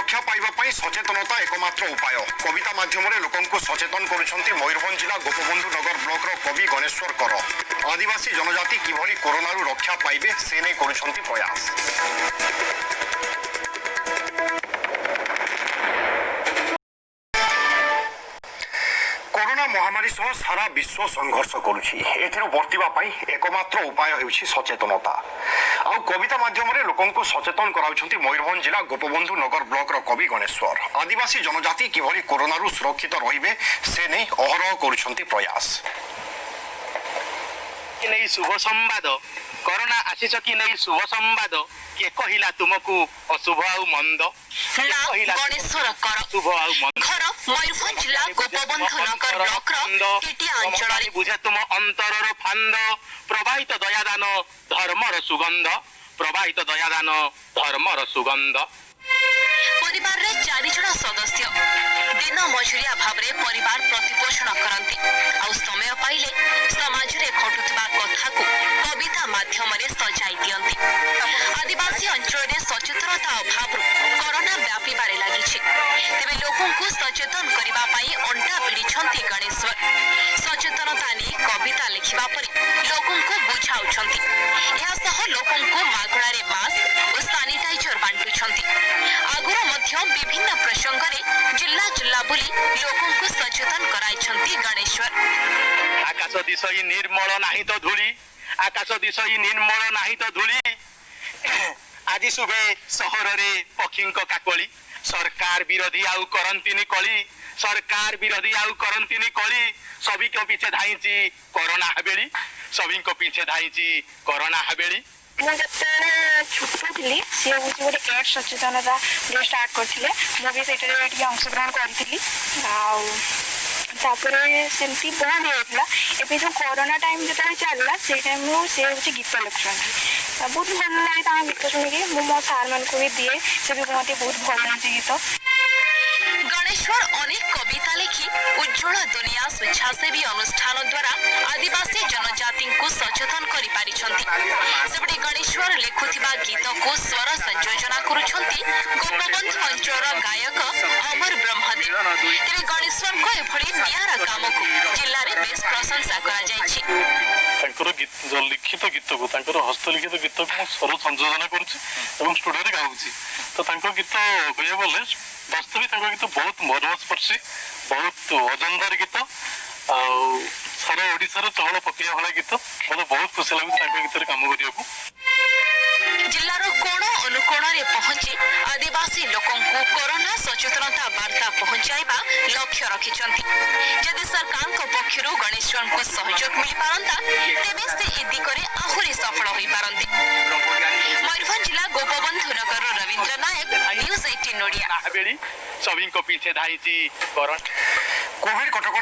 रक्षा पाइबा सचेतनता एकमात्र उपाय कविता माध्यम लोक सचेतन करुछंती मयूरभंज जिला गोपबंधु नगर ब्लॉक कवि गणेश्वर कर आदिवासी जनजाति किभली कोरोना रक्षा पाइबे से नहीं करुछंती प्रयास। कोरोना महामारी सह सारा विश्व संघर्ष करुछि एथिरो बर्तिबा पई एकमात्र उपाय हेउछि सचेतनता। आ कविता माध्यम लोक सचेतन कराउछंती मयूरभंज जिला गोपबंधु नगर ब्लॉक कवि गणेश्वर आदिवासी जनजाति किभली कोरोना सुरक्षित रहिबे से नहीं अहरह करुछंती प्रयास। नहीं शुभ संवाद कोरोना आसीच कि नहीं शुभ संवाद किए कहला तुमको अशुभ आउ मंद गणेश्वर कर शुभ आउ मंद घर मयूरभंज जिला गोपबंधु नगर ब्लॉक टिटिया अंचल बुझे तुम अंतरर फांद प्रवाहित दयादान धर्मर सुगंध प्रवाहित दयादान धर्मर सुगंध। परिवार रे 4 जण सदस्य दिन मजुरिया भाव रे परिवार प्रतिपोषण करती आ समय पाइले समाज रे घटुवा कथा को कविता माध्यम रे सजाई दियंती। आदिवासी अंचल रे सचेतनता अभाव कोरोना व्यापी बारे लागिछि तेबे लोकन को सचेतन करिबा पई अंटा भिड़िछंती गणेश्वर सचेतनता ने कविता लिखिबा परे लोकन को बुझाउछंती एहा सह लोकन को मागणा रे मास्क और सैनिटाइजर बांटुछंती। आगुर मध्य विभिन्न प्रसंग रे जिल्ला जिल्ला बुली लोकन को सचेतन कराइछंती गणेश्वर। आकाश दिशई निर्मल नाही तो धूली आकाश दिशई निर्मल नाही तो धूली आज सुबे सहर रे पक्षी काकली सरकार विरोधी आउ करंतिनी कली सरकार विरोधी आउ करंतिनी कली सभी को पीछे धाईची कोरोना हबेली सभी को पीछे धाईची कोरोना हबेली। छोट थी सी हूँ गोटे एड सचेतनता जो स्टार्ट करते मुझे से अंशग्रहण करी सेमती बंद होता एवं जो कोरोना टाइम जो चलला से टाइम से हूँ गीत लिखुं बहुत भल लगे गीत शुणिकी मो सार मान को भी दिए से भी कहते बहुत भल लगे गीत। गणेश्वर अनेक कविता लिखि उज्जवल दुनिया स्वेच्छासेवी अनुष्ठान द्वारा आदिवासी जनजाति को सचेतन करि पारिछंती। सेपटे गणेश्वर लेखुथिबा गीत को स्वर संयोजना करुछंती गोपबंधु अंचल गायक अमर ब्रह्मदेव। तेरे गणेश्वर को एभली नियारा काम को जिल्ला रे बेस प्रशंसा करा जायछि। तांकर गीत जो लिखित गीत को तांकर हस्तलिखित गीत को स्वर संयोजना करुछि एवं स्टूडियो रे गाउछि तो तांकर गीत कहिया बोले वास्तविक तांकर गीत बहुत मर्मस्पर्शी बहुत वजनदार गीत सारा ओडिशार चहल पकिया वाला गीत मतलब बहुत खुशी लगे तांकर गीत रे काम करिया जिल्लार कोण अनुकोण रे पहुंची आदिवासी लोकन को कोरोना सचेतनता वार्ता पहुंचाइबा लक्ष्य रखिछंती। यदि सरकार को पक्षरु गणेश्वर को सहयोग मिल पारंता तेबे से ए दिगरे आहुरी सफल होई पारंती। मयूरभंज जिला गोपबंधु नगर रविंद्र नायक न्यूज़ 18 ओडिया सभी को पीछे धाईची कोरोना कोविड कटकणा